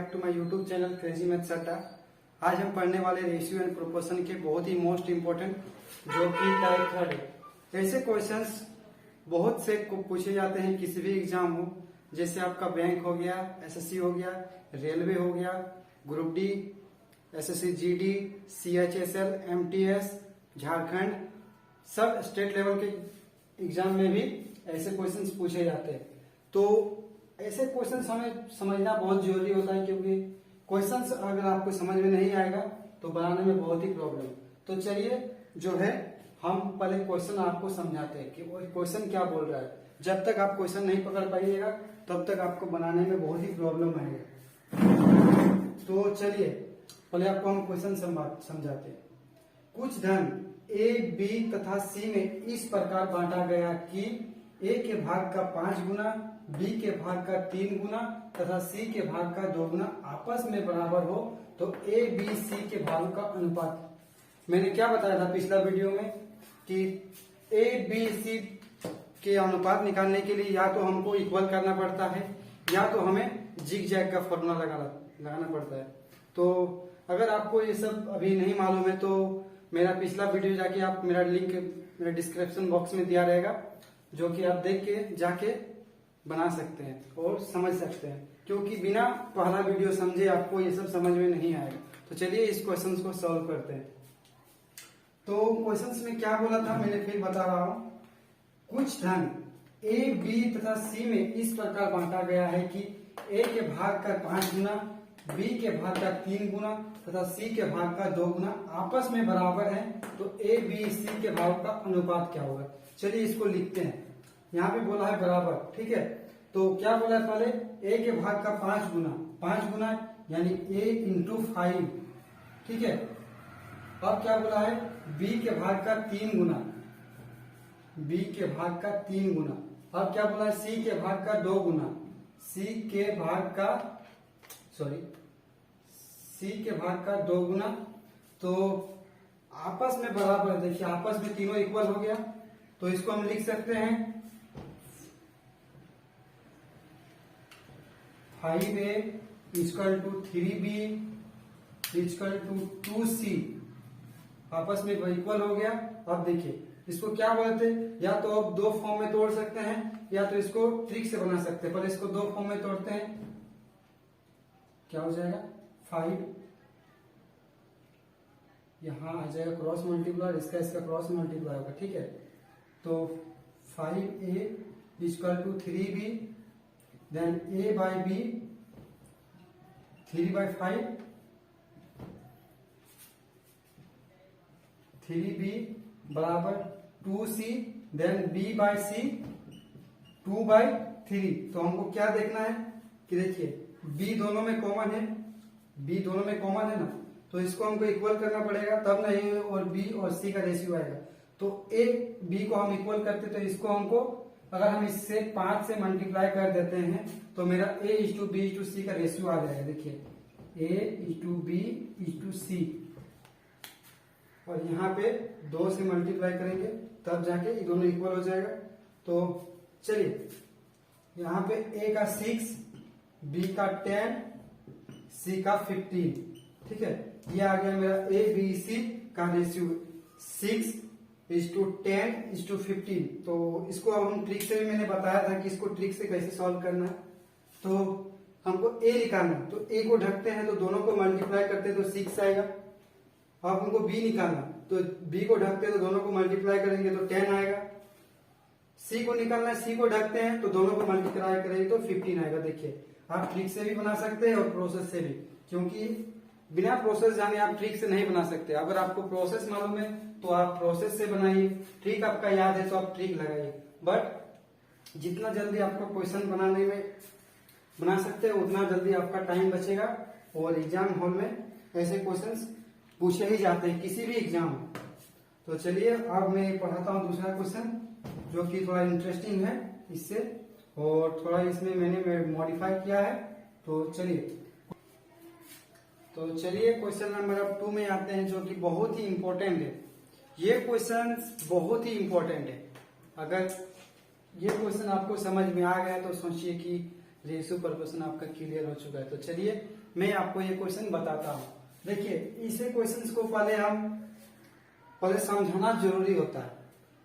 Back to my YouTube channel crazy maths Adda. आज हम पढ़ने वाले रेशियो एंड प्रोपोर्शन के बहुत ही मोस्ट इम्पोर्टेंट जो कि टाइप थर्ड है। ऐसे क्वेश्चंस बहुत से पूछे जाते हैं किसी भी एग्जाम हो, जैसे आपका बैंक हो गया, एसएससी हो गया, रेलवे हो गया, group D, SSC GD, CHSL, MTS, Jharkhand, सब स्टेट लेवल के एग्जाम में भी ऐसे क्वेश्चंस पूछे जाते हैं। तो ऐसे क्वेश्चंस हमें समझना बहुत जरूरी होता है, क्योंकि क्वेश्चंस अगर आपको समझ में नहीं आएगा तो बनाने में बहुत ही प्रॉब्लम। तो चलिए जो है हम पहले क्वेश्चन आपको समझाते हैं कि वो क्वेश्चन क्या बोल रहा है। जब तक आप क्वेश्चन नहीं पकड़ पाइएगा तब तक आपको बनाने में बहुत ही प्रॉब्लम आएगा। तो चलिए पहले आपको हम क्वेश्चन समझाते हैं। कुछ धन ए, बी तथा सी में इस प्रकार बांटा गया कि ए के भाग का 5 गुना, बी के भाग का 3 गुना तथा सी के भाग का 2 गुना आपस में बराबर हो, तो ए, बी, सी के भागों का अनुपात। मैंने क्या बताया था पिछला वीडियो में कि ए, बी, सी के अनुपात निकालने के लिए या तो हमको इक्वल करना पड़ता है या तो हमें जिग जैग का फॉर्मूला लगाना पड़ता है। तो अगर आपको ये सब अभी नहीं मालूम है तो मेरा पिछला वीडियो जाके आप मेरा लिंक मेरे डिस्क्रिप्शन बॉक्स में दिया रहेगा, जो कि आप देख के जाके बना सकते हैं और समझ सकते हैं, क्योंकि बिना पहला वीडियो समझे आपको ये सब समझ में नहीं आएगा। तो चलिए इस क्वेश्चंस को सॉल्व करते हैं। तो क्वेश्चंस में क्या बोला था मैंने फिर बता रहा हूं। कुछ धन ए, बी तथा सी में इस प्रकार बांटा गया है कि ए के भाग का 5 गुना, बी के भाग का 3 गुना तथा सी के भाग का 2 गुना आपस में बराबर है, तो ए, बी, सी के भाग का अनुपात क्या होगा। चलिए इसको लिखते हैं। यहाँ पे बोला है बराबर, ठीक है। तो क्या बोला है पहले, ए के भाग का 5 गुना यानी ए इंटू 5, ठीक है। अब क्या बोला है, बी के भाग का 3 गुना, बी के भाग का 3 गुना। अब क्या बोला है, सी के भाग का 2 गुना, सी के भाग का 2 गुना। तो आपस में बराबर, देखिए आपस में तीनों इक्वल हो गया, तो इसको हम लिख सकते हैं 5a equal to 3b equal to 2c, आपस में इक्वल हो गया। अब देखिए इसको क्या बोलते हैं, या तो आप दो फॉर्म में तोड़ सकते हैं या तो इसको ट्रिक से बना सकते हैं। पर इसको दो फॉर्म में तोड़ते हैं, क्या हो जाएगा 5, यहां आ जाएगा क्रॉस मल्टीप्लाई, इसका क्रॉस मल्टीप्लाई होगा, ठीक है। तो 5a equal to 3b, then a by b 3/5, 3b बराबर 2c, then b by c 2/3। तो हमको क्या देखना है कि देखिए b दोनों में कॉमन है, ना, तो इसको हमको इक्वल करना पड़ेगा, तब ना a और b और c का रेशियो आएगा। तो a b को हम इक्वल करते तो इसको हमको अगर हम इससे 5 से मल्टीप्लाई कर देते हैं तो मेरा a इज टू c का रेशियो आ जाएगा। देखिए a is to b is to c, और यहाँ पे 2 से मल्टीप्लाई करेंगे तब जाके ये दोनों इक्वल हो जाएगा। तो चलिए यहाँ पे a का 6, b का 10, c का 15, ठीक है। ये आ गया मेरा a, b, c का ratio 6 is to 10 is to 15। तो इसको अब हम ट्रिक से भी मैंने बताया था कि इसको ट्रिक से कैसे सॉल्व करना है। तो हमको a निकालना, तो a को ढकते हैं तो दोनों को मल्टीप्लाई करते हैं तो 6 आएगा। अब हमको b निकालना, तो b को ढकते हैं तो दोनों को मल्टीप्लाई करेंगे तो 10 आएगा। c को निकालना है, c को ढकते हैं तो दोनों को मल्टीप्लाई करेंगे तो 15 आएगा। देखिए आप ट्रिक से भी बना सकते हैं और प्रोसेस से भी, क्योंकि बिना प्रोसेस जाने आप ट्रिक से नहीं बना सकते। अगर आपको प्रोसेस मालूम है तो आप प्रोसेस से बनाइए, ट्रिक आपका याद है तो आप ट्रिक लगाइए। बट जितना जल्दी आपको क्वेश्चन बना सकते हैं उतना जल्दी आपका टाइम बचेगा, और एग्जाम हॉल में ऐसे क्वेश्चंस पूछे ही जाते हैं किसी भी एग्जाम में। तो चलिए अब मैं पढ़ाता हूँ दूसरा क्वेश्चन, जो कि थोड़ा इंटरेस्टिंग है इससे, और थोड़ा इसमें मैंने मॉडिफाई किया है। तो चलिए क्वेश्चन नंबर अब 2 में आते हैं, जो कि बहुत ही इंपॉर्टेंट है। ये क्वेश्चन बहुत ही इंपॉर्टेंट है। अगर ये क्वेश्चन आपको समझ में आ गया तो सोचिए कि रेशियो प्रोपोर्शन आपका क्लियर हो चुका है। तो चलिए मैं आपको ये क्वेश्चन बताता हूँ। देखिए इसे क्वेश्चंस को पहले समझाना जरूरी होता है।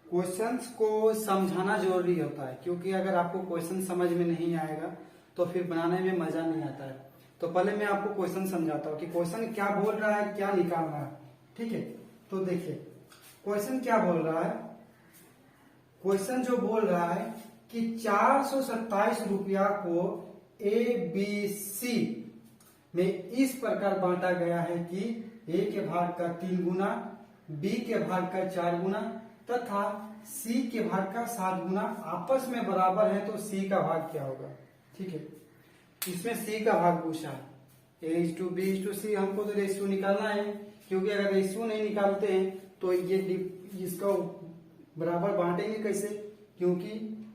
क्वेश्चंस को समझाना जरूरी होता है, क्योंकि अगर आपको क्वेश्चन समझ में नहीं आएगा तो फिर बनाने में मजा नहीं आता है। तो पहले मैं आपको क्वेश्चन समझाता हूँ कि क्वेश्चन क्या बोल रहा है, क्या निकाल रहा है। ठीक है, तो देखिए क्वेश्चन क्या बोल रहा है। क्वेश्चन जो बोल रहा है कि 427 रुपया को ABC में इस प्रकार बांटा गया है कि A के भाग का 3 गुना, B के भाग का 4 गुना तथा C के भाग का 7 गुना आपस में बराबर है। तो C का भाग क्या होगा। ठीक है, इसमें C का भाग पूछा है। A/B/C हमको तो रेशियो निकालना है, क्योंकि अगर रेशियो नहीं निकालते हैं तो ये इसका बराबर बांटेंगे कैसे, क्योंकि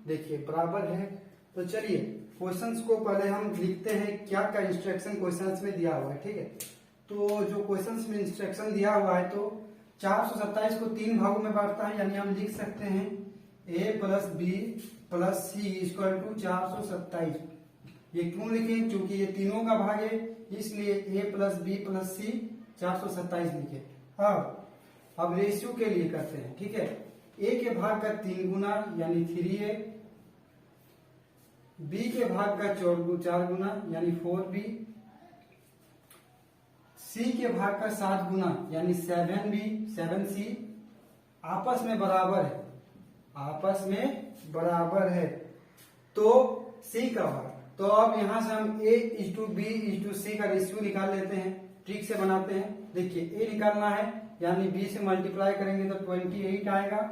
देखिए बराबर है। तो चलिए क्वेश्चंस को पहले हम लिखते हैं, क्या क्या इंस्ट्रक्शन क्वेश्चंस में दिया हुआ है। ठीक है, तो जो क्वेश्चंस में इंस्ट्रक्शन दिया हुआ है, तो 427 को 3 भागों में बांटता है, यानी हम लिख सकते हैं A plus B plus C equal to 427। ये क्यों लिखे, क्योंकि ये तीनों का भाग है, इसलिए A plus B plus C 427 लिखे। अब रेशियो के लिए करते हैं। ठीक है, A के भाग का 3 गुना यानी 3A, B के भाग का 4 गुना यानी 4B, C के भाग का 7 गुना यानी 7C आपस में बराबर है, आपस में बराबर है। तो C का भाग, तो अब यहां से हम A/B/C का रेशियो निकाल लेते हैं, ट्रिक से बनाते हैं। देखिए A निकालना है, यानी B से मल्टीप्लाई करेंगे तो 28 आएगा।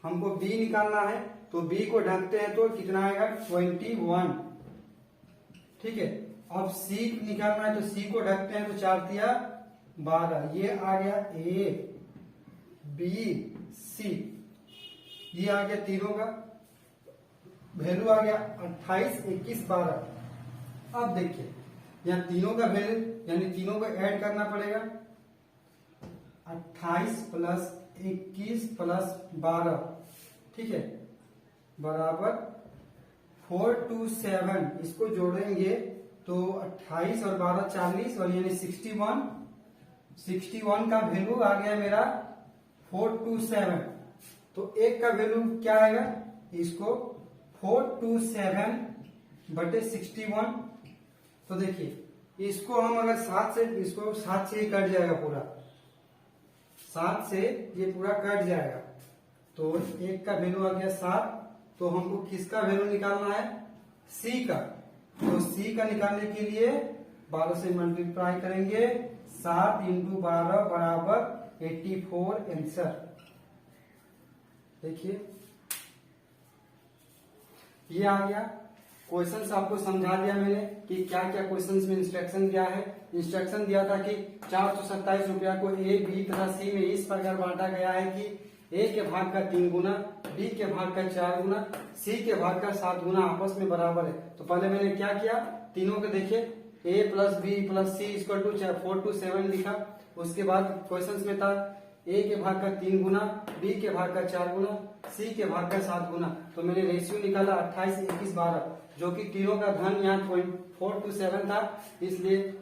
हमको B निकालना है, तो B को ढकते हैं तो कितना आएगा 21। ठीक है, अब C निकालना है, तो C को ढकते हैं तो 4 तिया 12। ये आ गया A B C, ये आ गया तीनों का वैल्यू आ गया 28, 21, 12। अब देखिए यहाँ तीनों का वैल्यू, यानी तीनों को ऐड करना पड़ेगा। 28 प्लस 21 प्लस 12, ठीक है, बराबर 427। इसको जोड़ेंगे तो 28 और 12 40, और यानी 61 का वैल्यू आ गया मेरा 427। तो एक का वैल्यू क्या आएगा, इसको 427/61। तो देखिए इसको हम अगर 7 से, इसको 7 से ही कट जाएगा पूरा, 7 से ये पूरा कट जाएगा। तो एक का वैल्यू आ गया 7। तो हमको किसका वैल्यू निकालना है, C का। तो C का निकालने के लिए 12 से मल्टीप्लाई करेंगे, 7 × 12 बराबर 84 आंसर। देखिए ये आ गया। क्वेश्चंस आपको समझा दिया मैंने कि क्या क्या क्वेश्चंस में इंस्ट्रक्शन दिया है। इंस्ट्रक्शन दिया था कि 427 रुपया को A, B तथा C में इस प्रकार बांटा गया है कि A के भाग का 3 गुना, B के भाग का 4 गुना, C के भाग का 7 गुना आपस में बराबर है। तो पहले मैंने क्या किया, तीनों को देखे, A plus B plus C equal to 427 लिखा। उसके बाद क्वेश्चन में था A के भाग का 3 गुना, B के भाग का 4 गुना, C के भाग का 7 गुना। तो मैंने रेशियो निकाला 28, 21, 12, जो कि तीनों का घन यहाँ 427 था, इसलिए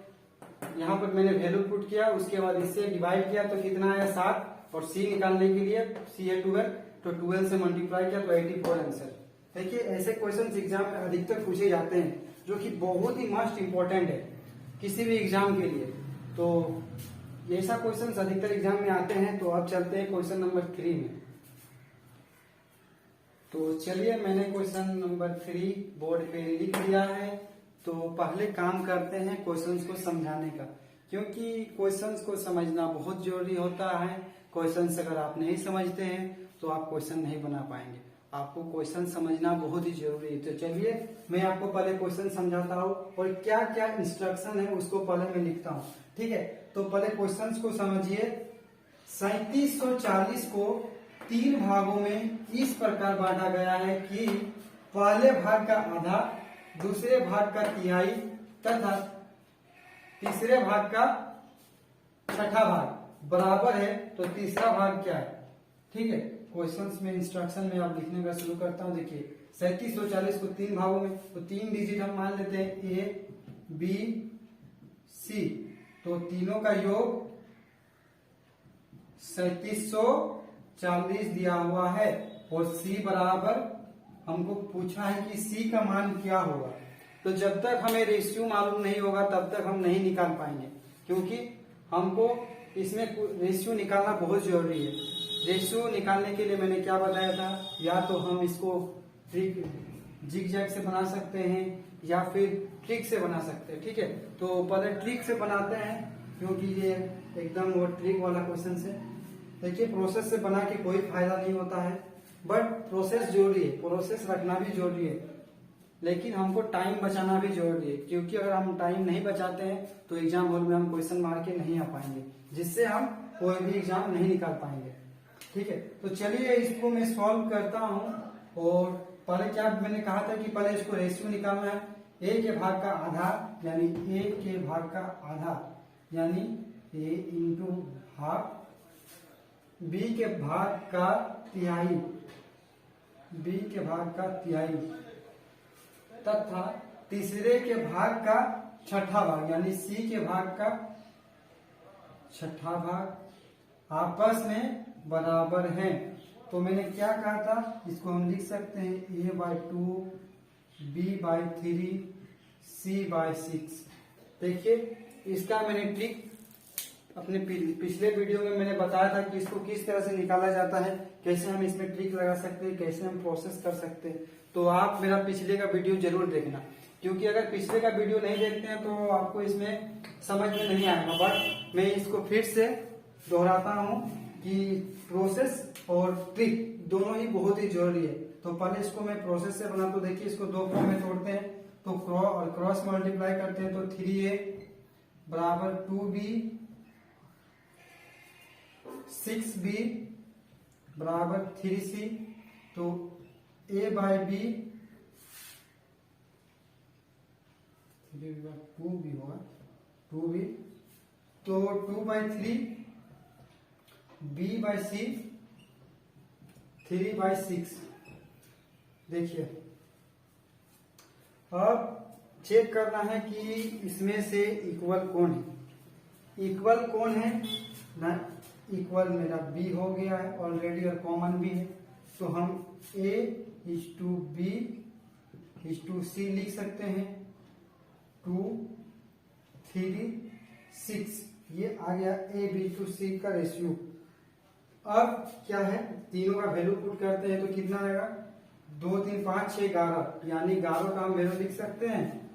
यहाँ पर मैंने वैल्यू पुट किया। उसके बाद इससे डिवाइड किया तो कितना आया 7, और C निकालने के लिए C है 12, तो 12 से मल्टीप्लाई किया तो 84 आंसर। देखिए ऐसे क्वेश्चन एग्जाम में अधिकतर पूछे जाते हैं, जो कि बहुत ही मस्ट इम्पोर्टेंट है किसी भी एग्जाम के लिए। तो ऐसा क्वेश्चन अधिकतर एग्जाम में आते हैं। तो अब चलते हैं क्वेश्चन नंबर 3 में। तो चलिए मैंने क्वेश्चन नंबर 3 बोर्ड पे लिख दिया है। तो पहले काम करते हैं क्वेश्चंस को समझाने का, क्योंकि क्वेश्चंस को समझना बहुत जरूरी होता है। क्वेश्चंस अगर आप नहीं समझते हैं तो आप क्वेश्चन नहीं बना पाएंगे। आपको क्वेश्चन समझना बहुत ही जरूरी है। तो चलिए मैं आपको पहले क्वेश्चन समझाता हूँ, और क्या क्या इंस्ट्रक्शन है उसको पहले मैं लिखता हूँ। ठीक है, तो पहले क्वेश्चंस को समझिए। 3740 को 3 भागों में इस प्रकार बांटा गया है कि पहले भाग का आधा, दूसरे भाग का तिहाई तथा तीसरे भाग का छठा भाग बराबर है। तो तीसरा भाग क्या है। ठीक है, क्वेश्चंस में इंस्ट्रक्शन में आप लिखने का शुरू करता हूं। देखिए 3740 को 3 भागों में, तो 3 डिजिट हम मान लेते हैं ए बी सी, तो तीनों का योग 3740 दिया हुआ है। और सी बराबर हमको पूछा है कि सी का मान क्या होगा। तो जब तक हमें रेशियो मालूम नहीं होगा तब तक हम नहीं निकाल पाएंगे, क्योंकि हमको इसमें रेशियो निकालना बहुत जरूरी है। रेशियो निकालने के लिए मैंने क्या बताया था, या तो हम इसको ट्रिक जिग-जैग से बना सकते हैं या फिर ट्रिक से बना सकते हैं। ठीक है, तो पहले ट्रिक से बनाते हैं, क्योंकि ये एकदम वो ट्रिक वाला क्वेश्चन है। देखिए, प्रोसेस से बना के कोई फायदा नहीं होता है, बट प्रोसेस जरूरी है, प्रोसेस रखना भी जरूरी है, लेकिन हमको टाइम बचाना भी जरूरी है, क्योंकि अगर हम टाइम नहीं बचाते हैं तो एग्जाम हॉल में हम क्वेश्चन मार के नहीं आ पाएंगे, जिससे हम कोई भी एग्जाम नहीं निकाल पाएंगे। ठीक है, तो चलिए इसको मैं सॉल्व करता हूँ। और पहले क्या मैंने कहा था कि पहले इसको रेशियो निकालना है। ए के भाग का आधा यानी ए के भाग का आधा यानी ए इंटू हाफ, बी के भाग का तिहाई, बी के भाग का तिहाई, तथा तीसरे के भाग का छठा भाग यानी सी के भाग का छठा भाग आपस में बराबर हैं। तो मैंने क्या कहा था, इसको हम लिख सकते हैं a/2 b/3 c/6। देखिए, इसका मैंने ट्रिक अपने पिछले वीडियो में मैंने बताया था कि इसको किस तरह से निकाला जाता है, कैसे हम इसमें ट्रिक लगा सकते हैं, कैसे हम प्रोसेस कर सकते हैं। तो आप मेरा पिछले का वीडियो जरूर देखना, क्योंकि अगर पिछले का वीडियो नहीं देखते हैं तो आपको इसमें समझ में नहीं आएगा। बट मैं इसको फिर से दोहराता हूँ कि प्रोसेस और ट्रिक दोनों ही बहुत ही जरूरी है। तो पहले इसको मैं प्रोसेस से बना, तो देखिए इसको दो फॉर्म में तोड़ते हैं, तो क्रॉस मल्टीप्लाई करते हैं, तो 3a बराबर 2b, 6b बराबर 3c, तो a/b 2b होगा 2b, तो 2/3 b/c 3/6। देखिए, अब चेक करना है कि इसमें से इक्वल कौन है। इक्वल कौन है ना, इक्वल मेरा b हो गया है ऑलरेडी और कॉमन भी है, तो हम a/b/c लिख सकते हैं। 2 3 6 ये आ गया a/c का रेशियो। अब क्या है, तीनों का वैल्यू पुट करते हैं तो कितना आएगा, 2 3 5 6 11, यानी 11 का हम वैल्यू लिख सकते हैं।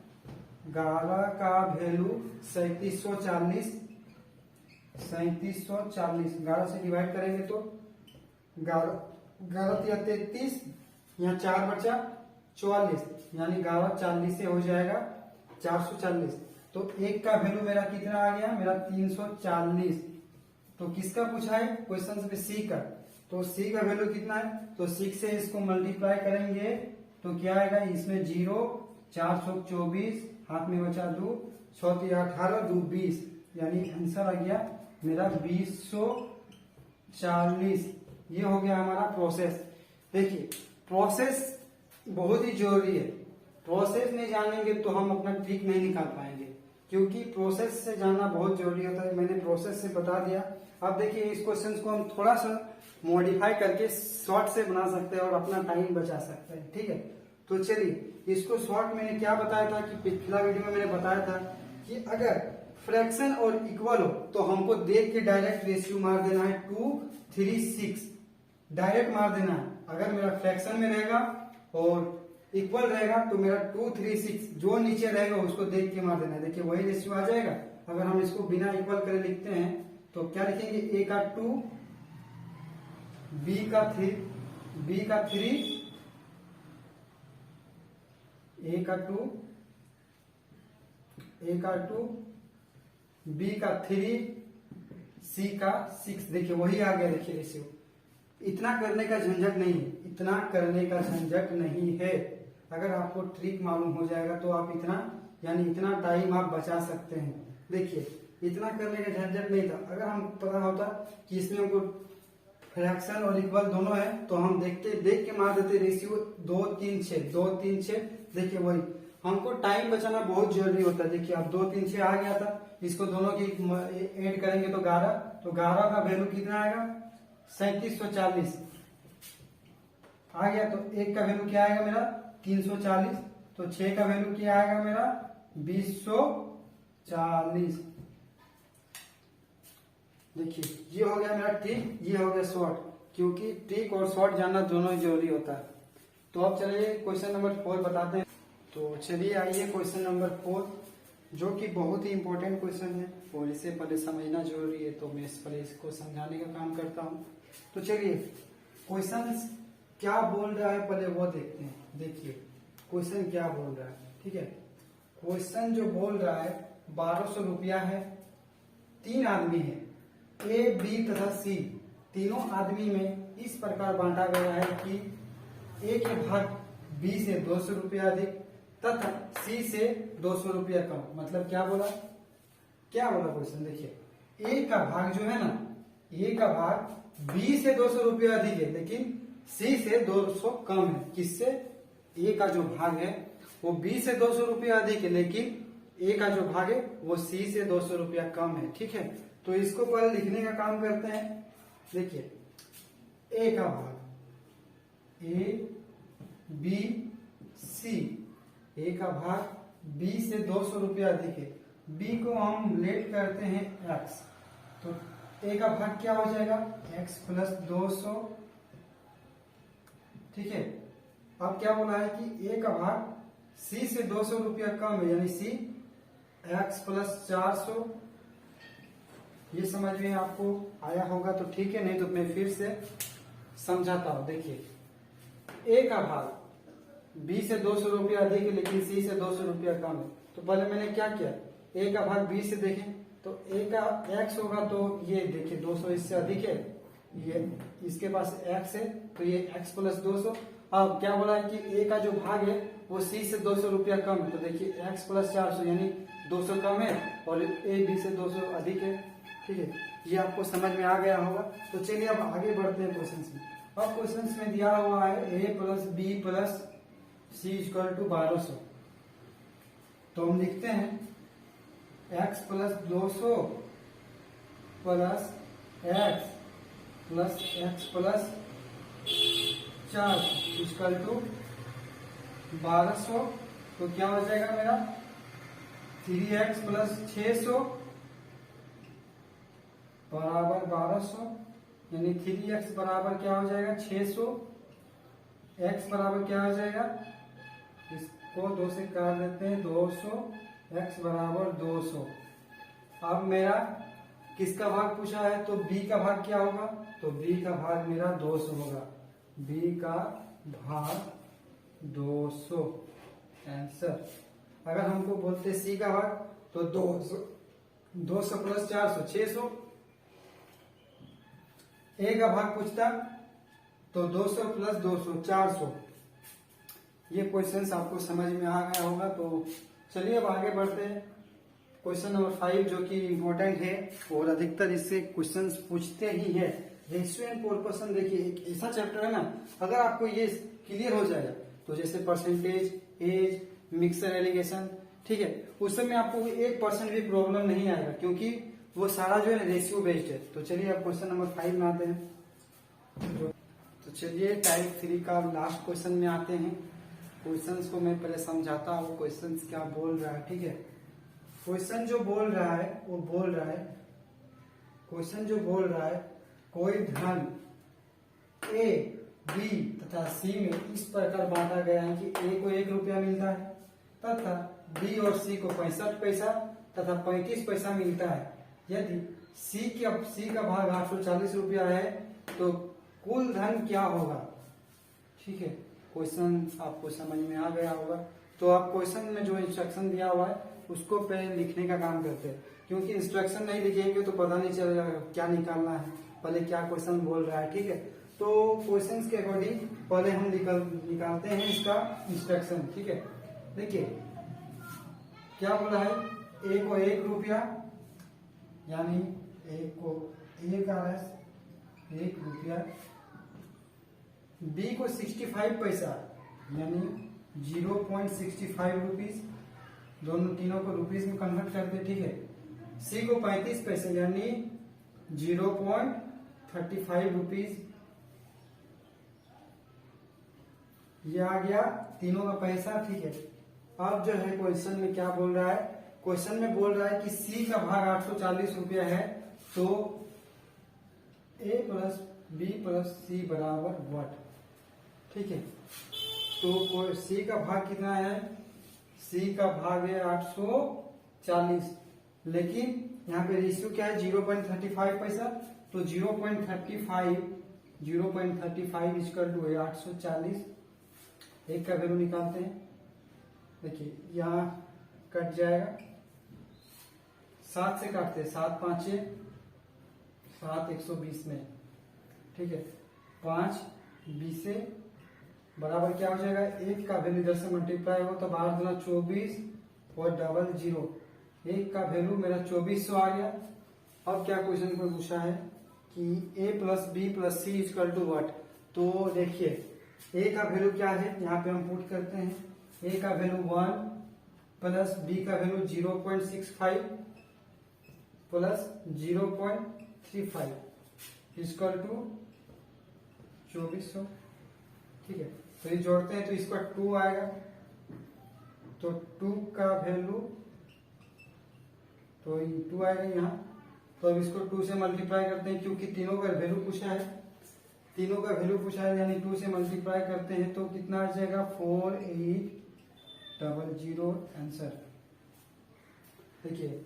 11 का वैल्यू 3740, 11 से डिवाइड करेंगे तो 11 या 33, यहाँ 4 बचा 44, यानी 11 40 से हो जाएगा 440। तो एक का वैल्यू मेरा कितना आ गया, मेरा 340। तो किसका पूछा है क्वेश्चन में, सी का, तो सी का वैल्यू कितना है, तो 6 से इसको मल्टीप्लाई करेंगे तो क्या आएगा, इसमें 0 424, हाथ में बचा 2 6 18 2 20, यानी आंसर आ गया मेरा 2040। ये हो गया हमारा प्रोसेस। देखिए, प्रोसेस बहुत ही जरूरी है, प्रोसेस नहीं जानेंगे तो हम अपना ट्रिक नहीं निकाल पाएंगे, क्योंकि प्रोसेस से जानना बहुत जरूरी होता है। मैंने प्रोसेस से बता दिया। अब देखिए, इस क्वेश्चन को हम थोड़ा सा मॉडिफाई करके शॉर्ट से बना सकते हैं और अपना टाइम बचा सकते हैं। ठीक है, तो चलिए इसको शॉर्ट मैंने क्या बताया था कि पिछला वीडियो में मैंने बताया था कि अगर फ्रैक्शन और इक्वल हो तो हमको देख के डायरेक्ट रेशियो मार देना है 2 3 6, डायरेक्ट मार देना है। अगर मेरा फ्रैक्शन में रहेगा और इक्वल रहेगा तो मेरा 2 3 6 जो नीचे रहेगा उसको देख के मार देना है। देखिए, वही रेशियो आ जाएगा। अगर हम इसको बिना इक्वल करे लिखते हैं तो क्या लिखेंगे, a का 2 b का 3 a का 2 b का 3 c का 6। देखिए, वही आ गया। देखिए रेशियो, इतना करने का झंझट नहीं है, इतना करने का झंझट नहीं है। अगर आपको ट्रिक मालूम हो जाएगा तो आप इतना टाइम आप बचा सकते हैं। देखिए, इतना करने का झंझट नहीं था। अगर हम पता होता कि इसमें हमको फ्रैक्शन और इक्वल दोनों है, तो हम देख के मार देते रेशियो 2 3 6 2 3 6। देखिए वही हमको टाइम बचाना बहुत जरूरी होता है। देखिए अब 2 3 6 आ गया था, इसको दोनों की ऐड करेंगे तो 11, तो 11 का वैल्यू कितना आएगा 3740 आ गया। तो 1 का वैल्यू क्या आएगा मेरा 340, तो 6 का वैल्यू क्या आएगा मेरा 2040। देखिए ये हो गया मेरा ट्रिक, ये हो गया शॉर्ट, क्योंकि ट्रिक और शॉर्ट जानना दोनों ही जरूरी होता है। तो अब चलिए क्वेश्चन नंबर 4 बताते हैं। तो चलिए आइए क्वेश्चन नंबर 4, जो कि बहुत ही इंपॉर्टेंट क्वेश्चन है और इसे पहले समझना जरूरी है, तो मैं पहले इसको समझाने का काम करता हूँ। तो चलिए क्वेश्चन क्या बोल रहा है पहले वो देखते हैं। देखिए क्वेश्चन क्या बोल रहा है, ठीक है। क्वेश्चन जो बोल रहा है 1200 रुपया है, 3 आदमी है, ए बी तथा सी, तीनों आदमी में इस प्रकार बांटा गया है कि ए के भाग बी से 200 रुपया अधिक तथा सी से 200 रुपया कम। मतलब क्या बोला क्वेश्चन, देखिए ए का भाग जो है ना, ए का भाग बी से 200 रुपया अधिक है, लेकिन सी से 200 कम है। किससे? ए का जो भाग है वो बी से 200 रुपया अधिक है, लेकिन ए का जो भाग है वो सी से 200 रुपया कम है, ठीक है। तो इसको पहले लिखने का काम करते हैं। देखिए ए का भाग ए बी सी, ए का भाग बी से 200 रुपया अधिक है, बी को हम लेट करते हैं एक्स, तो ए का भाग क्या हो जाएगा एक्स प्लस 200, ठीक है। अब क्या बोला है कि ए का भाग सी से 200 रुपया कम है, यानी सी एक्स प्लस 400। ये समझ में आपको आया होगा तो ठीक है, नहीं तो मैं फिर से समझाता हूं। देखिए ए का भाग बी से 200 रुपया अधिक है, लेकिन सी से 200 रुपया कम है। तो पहले मैंने क्या किया, ए का भाग बी से देखें तो ए का एक्स होगा, तो ये देखिए 200 इससे अधिक है, ये इसके पास एक्स है, तो ये एक्स प्लस 200। अब क्या बोला है कि ए का जो भाग है वो सी से 200 रुपया कम है, तो देखिए एक्स प्लस 400 यानी 200 कम है और ए बी से 200 अधिक है, ठीक है। ये आपको समझ में आ गया होगा। तो चलिए अब आगे बढ़ते हैं क्वेश्चन में। अब क्वेश्चन में दिया हुआ है A plus B plus C equal to 1200, तो हम लिखते हैं एक्स प्लस 200 प्लस एक्स प्लस 400 इक्वल टू 1200। तो क्या हो जाएगा मेरा 3x प्लस 600 बराबर 1200, यानी 3x बराबर क्या हो जाएगा 600, x बराबर क्या हो जाएगा, इसको 2 से काट देते हैं 200, x बराबर 200। अब मेरा किसका भाग पूछा है, तो b का भाग क्या होगा, तो b का भाग मेरा 200 होगा, b का भाग 200 आंसर। अगर हमको बोलते c का भाग तो 200 प्लस 400 600, ए का भाग पूछता तो 200 प्लस 200 400। ये क्वेश्चंस आपको समझ में आ गया होगा। तो चलिए अब आगे बढ़ते हैं। क्वेश्चन नंबर 5 जो कि इम्पोर्टेंट है और अधिकतर इससे क्वेश्चंस पूछते ही है, रेशियो एंड प्रोपोर्शन। देखिए एक ऐसा चैप्टर है ना, अगर आपको ये क्लियर हो जाएगा तो जैसे परसेंटेज, एज, मिक्सर एलिगेशन, ठीक है, उस समय आपको 1% भी प्रॉब्लम नहीं आएगा, क्योंकि वो सारा जो है रेशियो बेस्ड है। तो चलिए अब क्वेश्चन नंबर 5 में आते हैं। तो चलिए टाइप 3 का लास्ट क्वेश्चन में आते हैं। क्वेश्चंस को मैं पहले समझाता हूँ क्वेश्चंस क्या बोल रहा है, ठीक है। क्वेश्चन जो बोल रहा है वो बोल रहा है, क्वेश्चन जो बोल रहा है कोई धन ए, बी तथा सी में इस प्रकार बांटा गया है कि ए को 1 रुपया मिलता है तथा बी और सी को 65 पैसा तथा 35 पैसा मिलता है। यदि सी का भाग 840 रुपया है तो कुल धन क्या होगा, ठीक है। क्वेश्चन आपको समझ में आ गया होगा। तो आप क्वेश्चन में जो इंस्ट्रक्शन दिया हुआ है उसको पहले लिखने का काम करते हैं, क्योंकि इंस्ट्रक्शन नहीं लिखेंगे तो पता नहीं चलेगा क्या निकालना है, पहले क्या क्वेश्चन बोल रहा है, ठीक है। तो क्वेश्चन के अकॉर्डिंग पहले हम निकालते हैं इसका इंस्ट्रक्शन, ठीक है। देखिए क्या बोला है, ए को 1 रुपया, यानी ए को 1 RS 1 रुपया, बी को 65 पैसा यानी 0.65 रुपीज, दोनों तीनों को रुपीज में कन्वर्ट करते, ठीक है। सी को 35 पैसे यानी 0.35 रुपीज, ये आ गया तीनों का पैसा, ठीक है। अब जो है क्वेश्चन में क्या बोल रहा है, क्वेश्चन में बोल रहा है कि सी का भाग 840 रुपया है, तो ए प्लस बी प्लस सी बराबर व्हाट, ठीक है। तो सी का भाग कितना है, सी का भाग है 840, लेकिन यहाँ पे रेशियो क्या है 0.35 पैसा, तो 0.35 इक्वल टू है 840, एक का वैल्यू निकालते हैं। देखिए यहाँ कट जाएगा, 7 से काटते हैं, 7 5 7 120 में, ठीक है। 5 20 से बराबर क्या हो जाएगा, 1 का वैल्यू इधर से मल्टीप्लाई हो तो 12 दूना 24 और डबल 0, 1 का वैल्यू मेरा 2400 आ गया। अब क्या क्वेश्चन में पूछा है कि a plus B plus C equal to what, तो देखिए a का वैल्यू क्या है, यहाँ पे हम पुट करते हैं, a का वैल्यू 1 प्लस b का वैल्यू 0.65 प्लस 0.35 इक्वल टू 2400, ठीक है। तो ये जोड़ते हैं तो इसका 2 आएगा, तो 2 का वैल्यू, तो 2 आएगा यहाँ, तो अब इसको 2 से मल्टीप्लाई करते हैं क्योंकि तीनों का वैल्यू पूछा है, तीनों का वैल्यू पूछा है यानी 2 से मल्टीप्लाई करते हैं तो कितना आ जाएगा 4800 आंसर। देखिए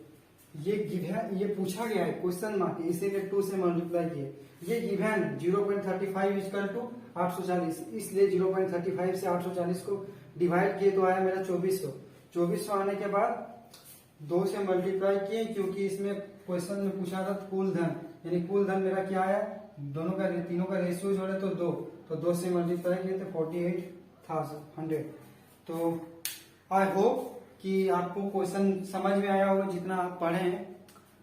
ये गिवन, ये पूछा गया है क्वेश्चन मार्क, इसीलिए 2 से मल्टीप्लाई किए, ये गिवन 0.35 इक्वल टू 840, इसलिए 0.35 से 840 को डिवाइड किए तो आया मेरा 2400। 2400 आने के बाद 2 से मल्टीप्लाई किए क्योंकि इसमें क्वेश्चन में पूछा था कुल धन, यानी कुल धन मेरा क्या आया, दोनों का तीनों का रेशियो जोड़े तो 2, तो 2 से मल्टीप्लाई किए तो 48,100। तो आई होप कि आपको क्वेश्चन समझ में आया होगा जितना आप पढ़े हैं।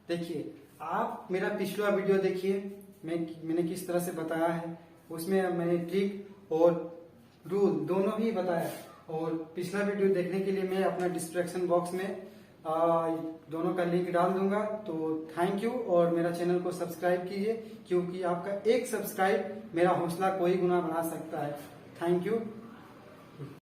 देखिए आप मेरा पिछला वीडियो देखिए, मैंने किस तरह से बताया है, उसमें मैंने ट्रिक और रूल दोनों ही बताया, और पिछला वीडियो देखने के लिए मैं अपना डिस्क्रिप्शन बॉक्स में दोनों का लिंक डाल दूंगा। तो थैंक यू, और मेरा चैनल को सब्सक्राइब कीजिए क्योंकि आपका एक सब्सक्राइब मेरा हौसला कोई गुना बढ़ा सकता है। Thank you.